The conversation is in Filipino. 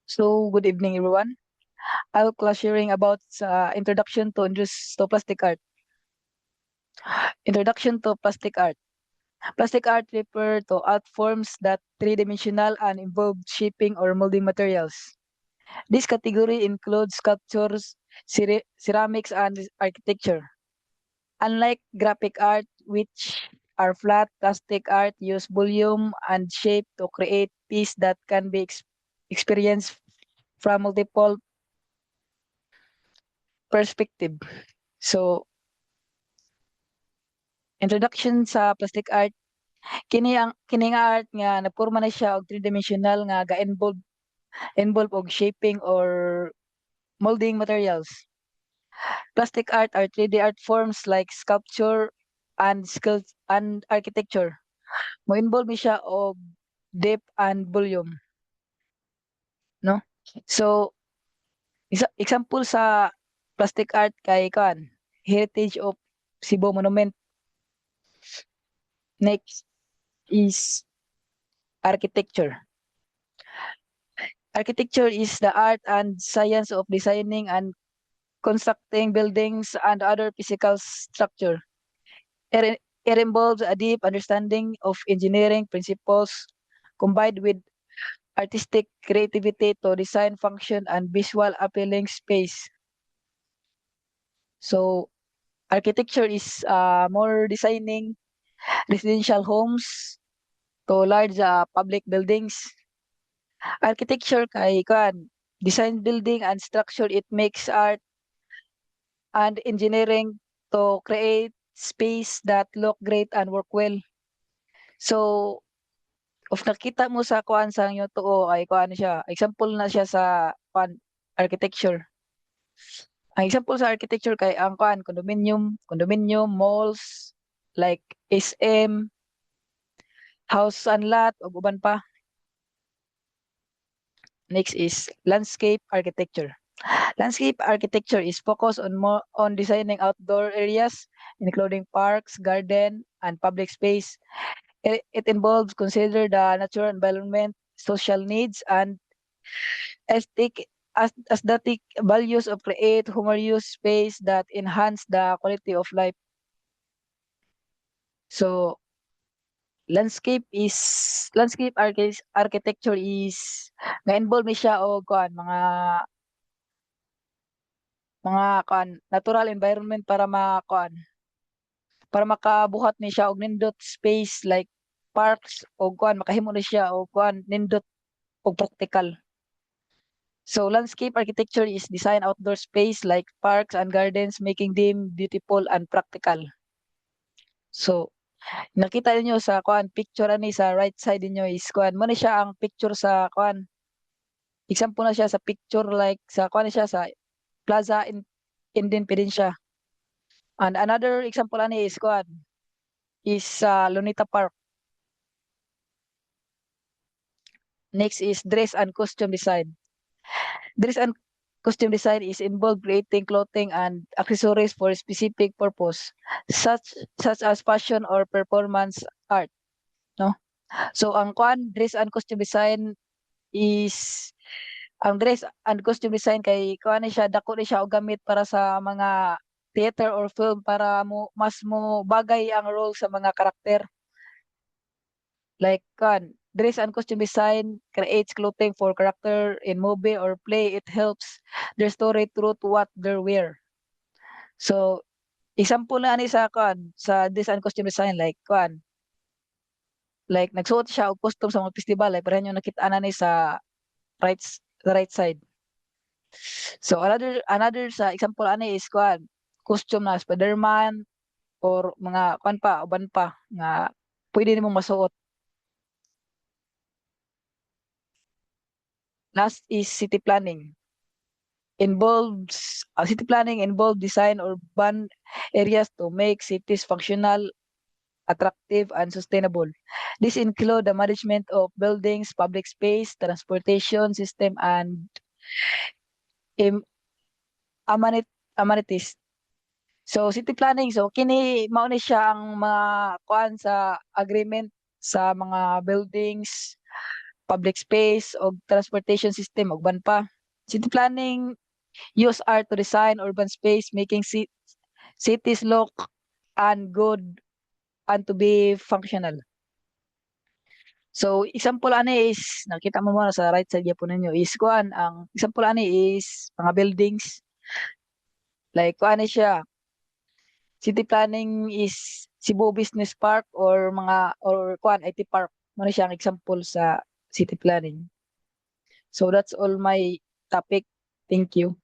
So, good evening, everyone. I'll class sharing about introduction to plastic art. Introduction to plastic art. Plastic art refer to art forms that three-dimensional and involve shaping or molding materials. This category includes sculptures, ceramics, and architecture. Unlike graphic art, which are flat, plastic art use volume and shape to create piece that can be experienced from multiple perspective. So, introduction sa plastic art, kini nga art nga nagporma na siya og three-dimensional nga involve og shaping or molding materials. Plastic art are 3D art forms like sculpture and skills and architecture. Mo involve ni siya og depth and volume, no? So, example sa plastic art kay kan Heritage of Cebu Monument. Next is architecture. Architecture is the art and science of designing and constructing buildings and other physical structure. It involves a deep understanding of engineering principles combined with artistic creativity to design function and visual appealing space. So, architecture is more designing residential homes to large public buildings. Architecture kay kan design building and structure, it makes art and engineering to create space that look great and work well. So, of nakita mo sa kuan sa inyo tuo ay kuan siya. Example na siya sa kuan architecture. Ang example sa architecture kay ang kuan condominium, malls like SM, house and lot ug uban pa. Next is landscape architecture. Landscape architecture is focused on designing outdoor areas, including parks, garden, and public space. It involves consider the natural environment, social needs, and aesthetic aesthetic values of create humorous space that enhance the quality of life. So architecture is nga involve ni siya og kuan mga kuan natural environment para makabuhat ni siya og nindot space like parks o kuan makahimo ni siya og kuan nindot og practical. So landscape architecture is design outdoor space like parks and gardens, making them beautiful and practical. So nakita niyo sa kuan picture ani sa right side niyo is kuan mo ni siya ang picture sa kuan. Example na siya sa picture like sa kuan ni siya sa Plaza Independencia. And another example ani is kuan is sa Lunita Park. Next is dress and costume design. Dress and costume design is involved creating clothing and accessories for a specific purpose, such as fashion or performance art. No? So ang kuan dress and costume design is ang dress and costume design kay kuan ni siya dako ni siya og gamit para sa mga theater or film para mas mo bagay ang role sa mga karakter. Like dress and costume design creates clothing for character in movie or play. It helps their story through to what they wear. So, example na ani sa dress and costume design like nagsuot siya og costume sa mga festival like pareho nakita na ni sa right side. So another sa example ani is costume na Spider-Man or mga uban pa nga pwede nimong masuot. Last is city planning. City planning involves design urban areas to make cities functional, attractive, and sustainable. This include the management of buildings, public space, transportation system, and im- amenities. So city planning, so kini mao ni siya ang mga kuan sa agreement sa mga buildings public space o transportation system ug ban pa. City planning use art to design urban space making cities look and good and to be functional. So example ani is nakita mo muna sa right side gyapon ninyo is kuan ang example ani is mga buildings like kuan ni siya city planning is Cebu Business Park or mga or kuan IT Park mo ni siya ang example sa city planning. So that's all my topic. Thank you.